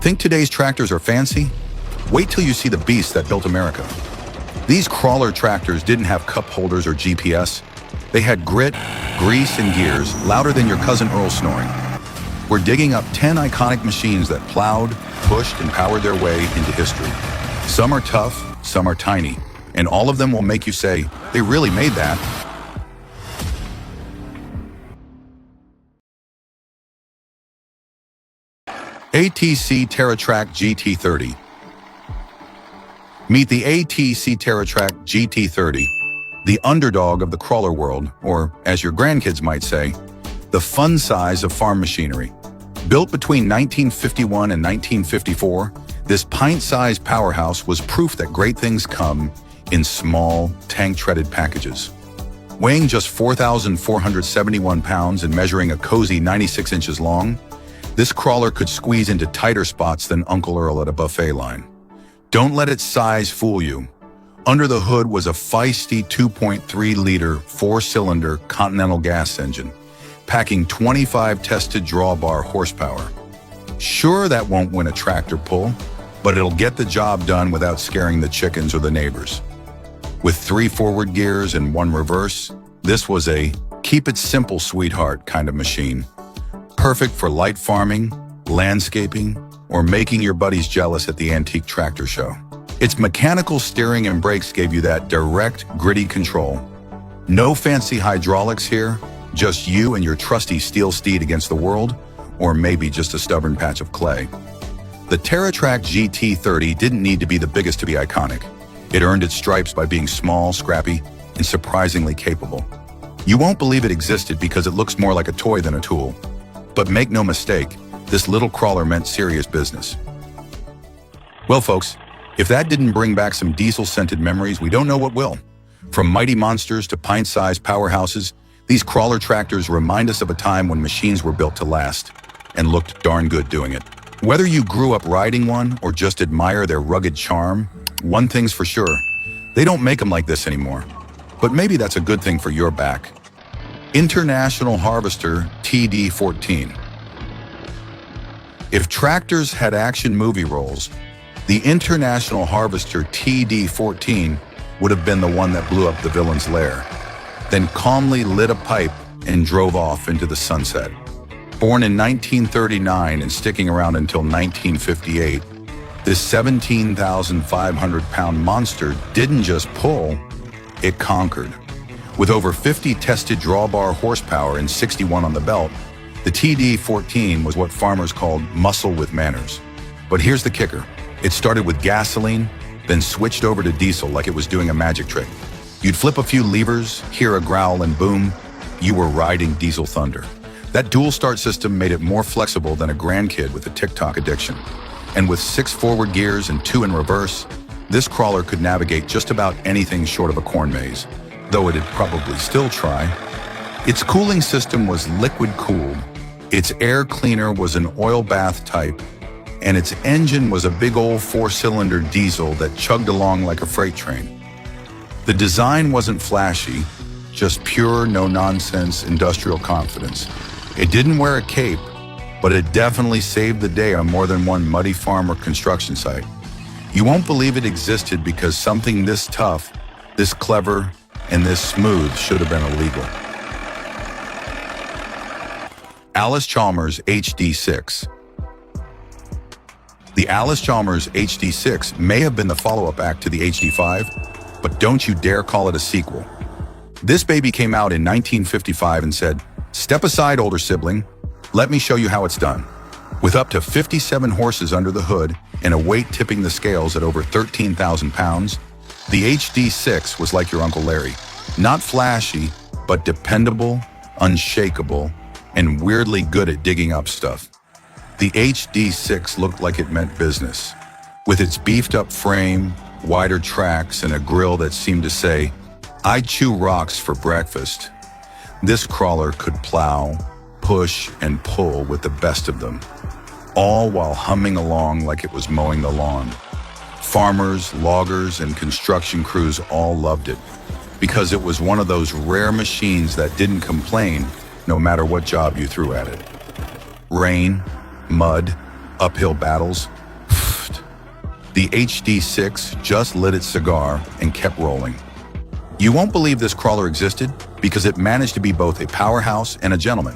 Think today's tractors are fancy? Wait till you see the beasts that built America. These crawler tractors didn't have cup holders or GPS. They had grit, grease, and gears louder than your cousin Earl snoring. We're digging up 10 iconic machines that plowed, pushed, and powered their way into history. Some are tough, some are tiny, and all of them will make you say, they really made that. ATC Teratra GT30. Meet the ATC Teratra GT30, the underdog of the crawler world, or as your grandkids might say, the fun size of farm machinery. Built between 1951 and 1954, this pint-sized powerhouse was proof that great things come in small, tank-treaded packages. Weighing just 4,471 pounds and measuring a cozy 96 inches long, this crawler could squeeze into tighter spots than Uncle Earl at a buffet line. Don't let its size fool you. Under the hood was a feisty 2.3-liter, four-cylinder Continental gas engine, packing 25 tested drawbar horsepower. Sure, that won't win a tractor pull, but it'll get the job done without scaring the chickens or the neighbors. With 3 forward gears and 1 reverse, this was a keep it simple, sweetheart kind of machine. Perfect for light farming, landscaping, or making your buddies jealous at the antique tractor show. Its mechanical steering and brakes gave you that direct, gritty control. No fancy hydraulics here, just you and your trusty steel steed against the world, or maybe just a stubborn patch of clay. The Teratra GT30 didn't need to be the biggest to be iconic. It earned its stripes by being small, scrappy, and surprisingly capable. You won't believe it existed because it looks more like a toy than a tool. But make no mistake, this little crawler meant serious business. Well, folks, if that didn't bring back some diesel-scented memories, we don't know what will. From mighty monsters to pint-sized powerhouses, these crawler tractors remind us of a time when machines were built to last and looked darn good doing it. Whether you grew up riding one or just admire their rugged charm, one thing's for sure, they don't make them like this anymore. But maybe that's a good thing for your back. International Harvester TD14. If tractors had action movie roles, the International Harvester TD14 would have been the one that blew up the villain's lair, then calmly lit a pipe and drove off into the sunset. Born in 1939 and sticking around until 1958, this 17,500-pound monster didn't just pull, it conquered. With over 50 tested drawbar horsepower and 61 on the belt, the TD14 was what farmers called muscle with manners. But here's the kicker. It started with gasoline, then switched over to diesel like it was doing a magic trick. You'd flip a few levers, hear a growl, and boom, you were riding diesel thunder. That dual start system made it more flexible than a grandkid with a TikTok addiction. And with 6 forward gears and 2 in reverse, this crawler could navigate just about anything short of a corn maze, though it'd probably still try. Its cooling system was liquid-cooled, its air cleaner was an oil bath type, and its engine was a big old 4-cylinder diesel that chugged along like a freight train. The design wasn't flashy, just pure, no-nonsense industrial confidence. It didn't wear a cape, but it definitely saved the day on more than one muddy farm or construction site. You won't believe it existed because something this tough, this clever, and this smooth should have been illegal. Allis-Chalmers HD6. The Allis-Chalmers HD6 may have been the follow-up act to the HD5, but don't you dare call it a sequel. This baby came out in 1955 and said, "Step aside, older sibling. Let me show you how it's done." With up to 57 horses under the hood and a weight tipping the scales at over 13,000 pounds, the HD6 was like your Uncle Larry. Not flashy, but dependable, unshakable, and weirdly good at digging up stuff. The HD6 looked like it meant business. With its beefed-up frame, wider tracks, and a grille that seemed to say, "I chew rocks for breakfast," this crawler could plow, push, and pull with the best of them, all while humming along like it was mowing the lawn. Farmers, loggers, and construction crews all loved it, because it was one of those rare machines that didn't complain no matter what job you threw at it. Rain, mud, uphill battles. The HD6 just lit its cigar and kept rolling. You won't believe this crawler existed because it managed to be both a powerhouse and a gentleman.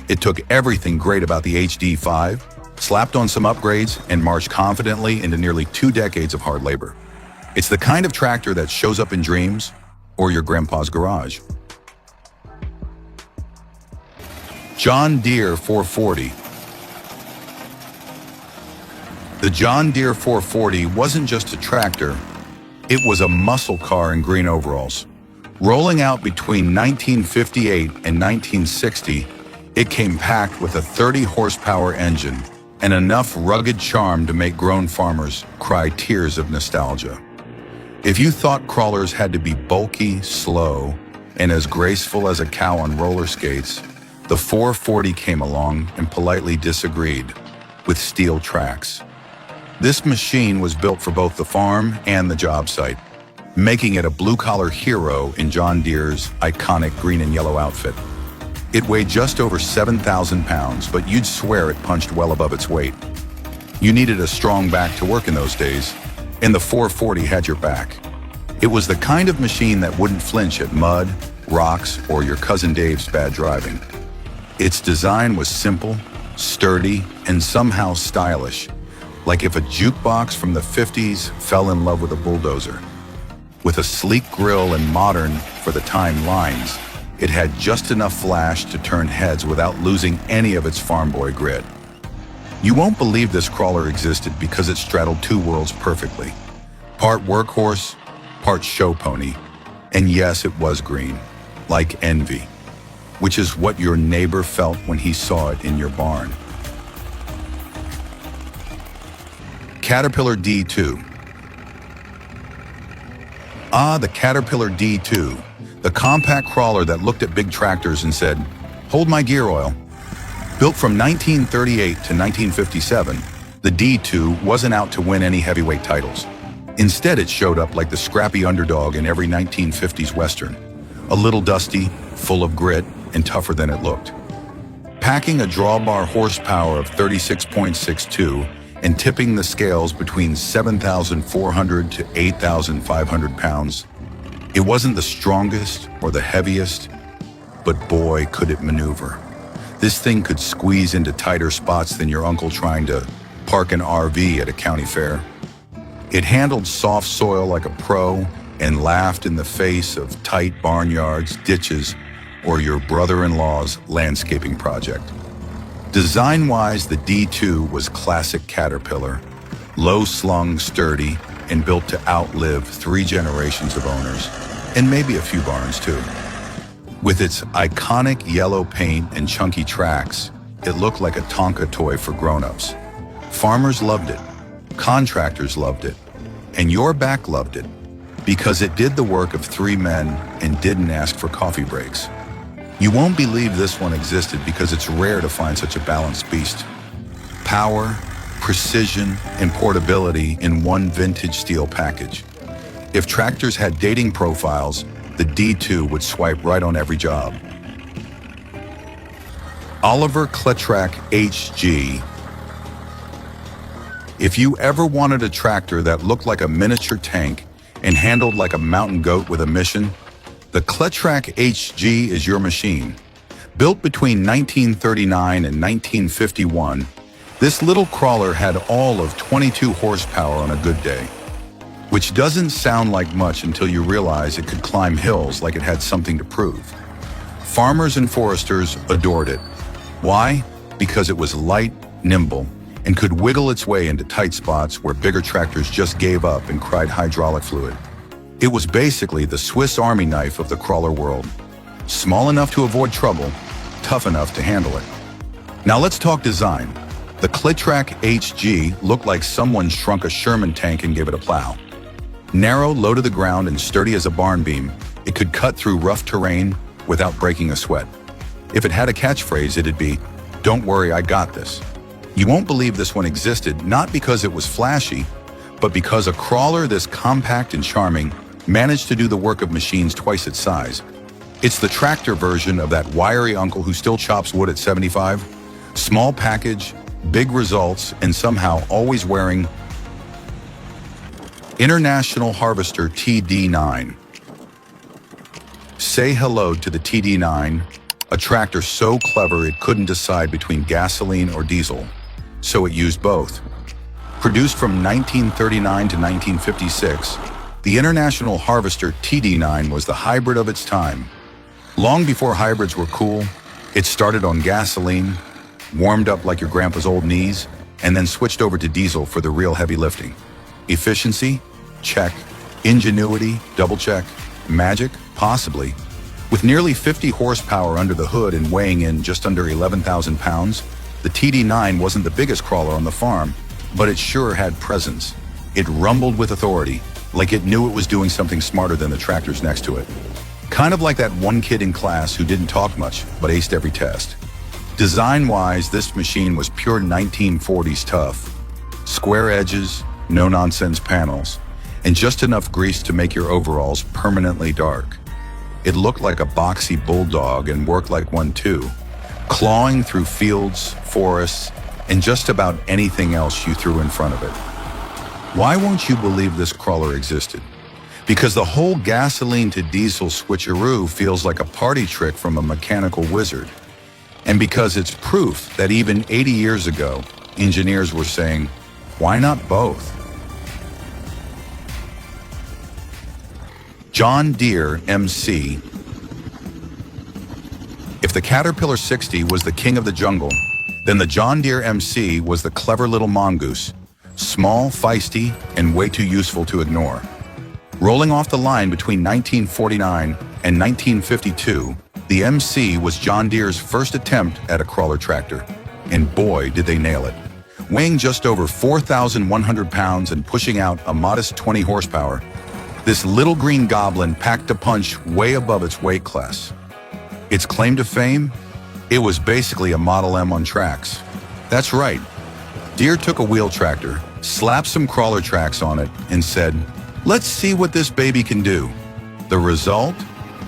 It took everything great about the HD5, slapped on some upgrades, and marched confidently into nearly 2 decades of hard labor. It's the kind of tractor that shows up in dreams or your grandpa's garage. John Deere 440. The John Deere 440 wasn't just a tractor, it was a muscle car in green overalls. Rolling out between 1958 and 1960, it came packed with a 30-horsepower engine and enough rugged charm to make grown farmers cry tears of nostalgia. If you thought crawlers had to be bulky, slow, and as graceful as a cow on roller skates, the 440 came along and politely disagreed with steel tracks. This machine was built for both the farm and the job site, making it a blue-collar hero in John Deere's iconic green and yellow outfit. It weighed just over 7,000 pounds, but you'd swear it punched well above its weight. You needed a strong back to work in those days, and the 440 had your back. It was the kind of machine that wouldn't flinch at mud, rocks, or your cousin Dave's bad driving. Its design was simple, sturdy, and somehow stylish, like if a jukebox from the 50s fell in love with a bulldozer. With a sleek grille and modern, for the time, lines, it had just enough flash to turn heads without losing any of its farm boy grit. You won't believe this crawler existed because it straddled 2 worlds perfectly. Part workhorse, part show pony, and yes, it was green, like envy, which is what your neighbor felt when he saw it in your barn. Caterpillar D2. The Caterpillar D2, the compact crawler that looked at big tractors and said, "Hold my gear oil." Built from 1938 to 1957, the D2 wasn't out to win any heavyweight titles. Instead, it showed up like the scrappy underdog in every 1950s Western, a little dusty, full of grit, and tougher than it looked. Packing a drawbar horsepower of 36.62 and tipping the scales between 7,400 to 8,500 pounds, it wasn't the strongest or the heaviest, but boy, could it maneuver. This thing could squeeze into tighter spots than your uncle trying to park an RV at a county fair. It handled soft soil like a pro and laughed in the face of tight barnyards, ditches, or your brother-in-law's landscaping project. Design-wise, the D2 was classic Caterpillar, low-slung, sturdy, and built to outlive 3 generations of owners, and maybe a few barns too. With its iconic yellow paint and chunky tracks, it looked like a Tonka toy for grown-ups. Farmers loved it, contractors loved it, and your back loved it, because it did the work of 3 men and didn't ask for coffee breaks. You won't believe this one existed because it's rare to find such a balanced beast. Power, precision, and portability in one vintage steel package. If tractors had dating profiles, the D2 would swipe right on every job. Oliver Cletrac HG. If you ever wanted a tractor that looked like a miniature tank and handled like a mountain goat with a mission, the Cletrac HG is your machine. Built between 1939 and 1951, this little crawler had all of 22 horsepower on a good day, which doesn't sound like much until you realize it could climb hills like it had something to prove. Farmers and foresters adored it. Why? Because it was light, nimble, and could wiggle its way into tight spots where bigger tractors just gave up and cried hydraulic fluid. It was basically the Swiss Army knife of the crawler world. Small enough to avoid trouble, tough enough to handle it. Now let's talk design. The Cletrac HG looked like someone shrunk a Sherman tank and gave it a plow. Narrow, low to the ground, and sturdy as a barn beam, it could cut through rough terrain without breaking a sweat. If it had a catchphrase, it'd be, "Don't worry, I got this." You won't believe this one existed, not because it was flashy, but because a crawler this compact and charming managed to do the work of machines twice its size. It's the tractor version of that wiry uncle who still chops wood at 75. Small package, big results, and somehow always wearing International Harvester TD9. Say hello to the TD9, a tractor so clever it couldn't decide between gasoline or diesel, so it used both. Produced from 1939 to 1956, the International Harvester TD9 was the hybrid of its time. Long before hybrids were cool, it started on gasoline, warmed up like your grandpa's old knees, and then switched over to diesel for the real heavy lifting. Efficiency? Check. Ingenuity? Double check. Magic? Possibly. With nearly 50 horsepower under the hood and weighing in just under 11,000 pounds, the TD9 wasn't the biggest crawler on the farm, but it sure had presence. It rumbled with authority, like it knew it was doing something smarter than the tractors next to it. Kind of like that one kid in class who didn't talk much, but aced every test. Design-wise, this machine was pure 1940s tough. Square edges, no-nonsense panels, and just enough grease to make your overalls permanently dark. It looked like a boxy bulldog and worked like one too, clawing through fields, forests, and just about anything else you threw in front of it. Why won't you believe this crawler existed? Because the whole gasoline to diesel switcheroo feels like a party trick from a mechanical wizard. And because it's proof that even 80 years ago, engineers were saying, why not both? John Deere MC. If the Caterpillar 60 was the king of the jungle, then the John Deere MC was the clever little mongoose, small, feisty, and way too useful to ignore. Rolling off the line between 1949 and 1952, the MC was John Deere's first attempt at a crawler tractor, and boy did they nail it. Weighing just over 4,100 pounds and pushing out a modest 20 horsepower, this little green goblin packed a punch way above its weight class. Its claim to fame? It was basically a Model M on tracks. That's right. Deere took a wheel tractor, slapped some crawler tracks on it, and said, let's see what this baby can do. The result?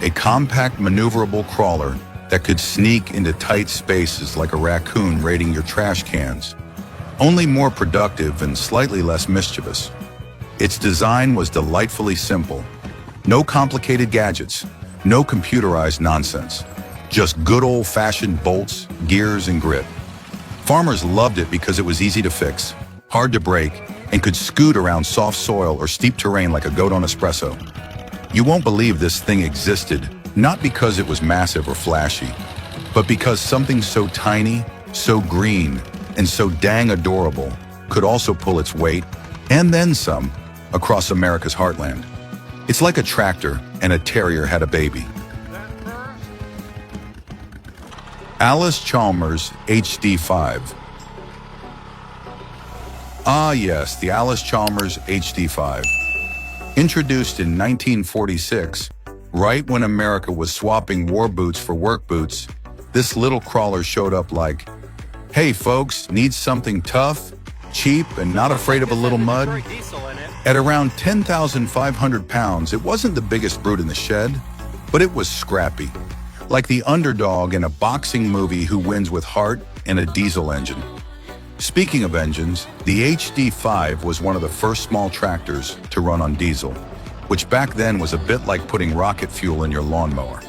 A compact maneuverable crawler that could sneak into tight spaces like a raccoon raiding your trash cans, only more productive and slightly less mischievous. Its design was delightfully simple. No complicated gadgets, no computerized nonsense, just good old-fashioned bolts, gears, and grit. Farmers loved it because it was easy to fix, hard to break, and could scoot around soft soil or steep terrain like a goat on espresso. You won't believe this thing existed, not because it was massive or flashy, but because something so tiny, so green, and so dang adorable could also pull its weight, and then some, across America's heartland. It's like a tractor and a terrier had a baby. Allis-Chalmers HD5. Ah yes, the Allis-Chalmers HD5. Introduced in 1946, right when America was swapping war boots for work boots, this little crawler showed up like, hey folks, need something tough, cheap, and not afraid of a little mud? At around 10,500 pounds, it wasn't the biggest brute in the shed, but it was scrappy, like the underdog in a boxing movie who wins with heart and a diesel engine. Speaking of engines, the HD5 was one of the first small tractors to run on diesel, which back then was a bit like putting rocket fuel in your lawnmower.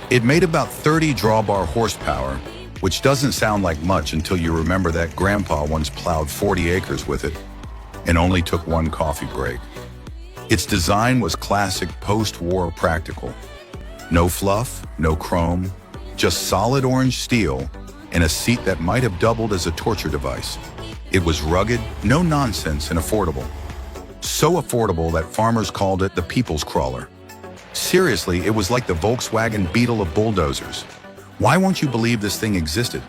It made about 30 drawbar horsepower, which doesn't sound like much until you remember that Grandpa once plowed 40 acres with it and only took one coffee break. Its design was classic post-war practical. No fluff, no chrome, just solid orange steel and a seat that might have doubled as a torture device. It was rugged, no nonsense, and affordable. So affordable that farmers called it the people's crawler. Seriously, it was like the Volkswagen Beetle of bulldozers. Why won't you believe this thing existed?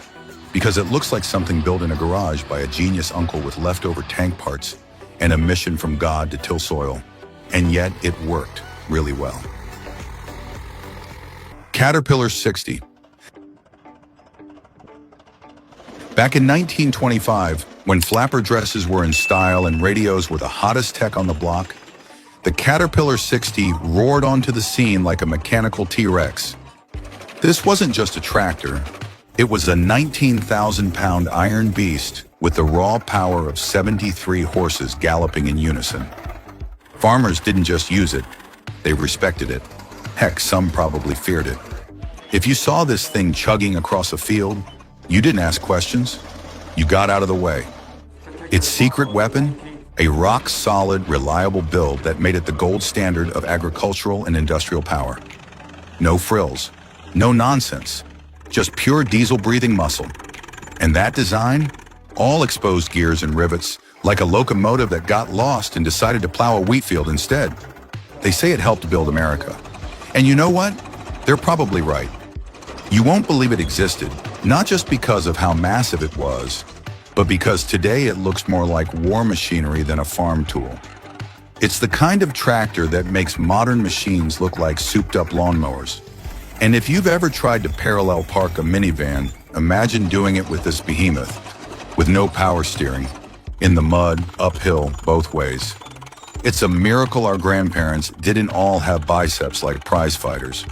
Because it looks like something built in a garage by a genius uncle with leftover tank parts and a mission from God to till soil. And yet it worked really well. Caterpillar 60. Back in 1925, when flapper dresses were in style and radios were the hottest tech on the block, the Caterpillar 60 roared onto the scene like a mechanical T-Rex. This wasn't just a tractor. It was a 19,000-pound iron beast with the raw power of 73 horses galloping in unison. Farmers didn't just use it, they respected it. Heck, some probably feared it. If you saw this thing chugging across a field, you didn't ask questions, you got out of the way. Its secret weapon? A rock-solid, reliable build that made it the gold standard of agricultural and industrial power. No frills, no nonsense, just pure diesel-breathing muscle. And that design? All exposed gears and rivets, like a locomotive that got lost and decided to plow a wheat field instead. They say it helped build America. And you know what? They're probably right. You won't believe it existed, not just because of how massive it was, but because today it looks more like war machinery than a farm tool. It's the kind of tractor that makes modern machines look like souped-up lawnmowers. And if you've ever tried to parallel park a minivan, imagine doing it with this behemoth, with no power steering, in the mud, uphill, both ways. It's a miracle our grandparents didn't all have biceps like prize fighters.